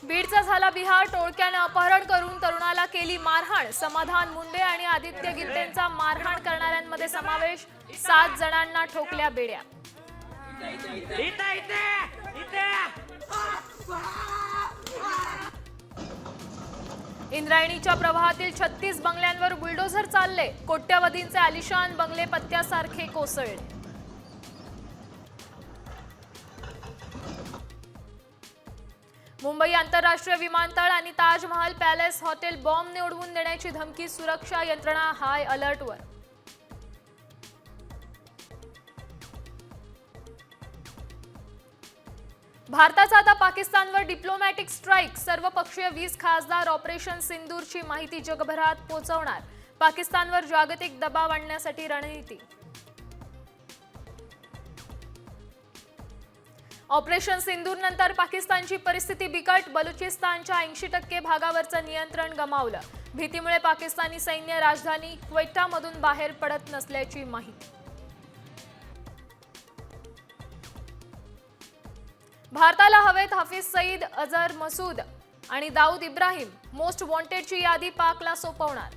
बीडचा झाला बिहार. टोळक्याने अपहरण करून तरुणाला केली मारहाण. समाधान मुंडे आणि आदित्य गिलटेंचा मारहाण करणाऱ्यांमध्ये समावेश. 7 जणांना ठोकल्या बेड्या. इंद्रायणीच्या प्रवाहातील 36 बंगल्यांवर बुलडोझर चालले. कोट्यवधींचे आलिशान बंगले पत्त्यासारखे कोसळले. मुंबई आंतरराष्ट्रीय विमानतळ आणि ताजमहल पॅलेस हॉटेल बॉम्बने उडवून देण्याची धमकी. सुरक्षा यंत्रणा हाय अलर्टवर. भारताचा आता पाकिस्तानवर डिप्लोमॅटिक स्ट्राईक. सर्वपक्षीय 20 खासदार ऑपरेशन सिंदूरची माहिती जगभरात पोहोचवणार. पाकिस्तानवर जागतिक दबाव आणण्यासाठी रणनीती. ऑपरेशन सिंदूर नंतर पाकिस्तानची परिस्थिती बिकट. बलुचिस्तानच्या 80% भागावरचं नियंत्रण गमावलं. भीतीमुळे पाकिस्तानी सैन्य राजधानी क्वेटामधून बाहेर पडत नसल्याची माहिती. भारताला हवेत हाफिज सईद, अझर मसूद आणि दाऊद इब्राहिम. मोस्ट वॉन्टेडची यादी पाकला सोपवणार.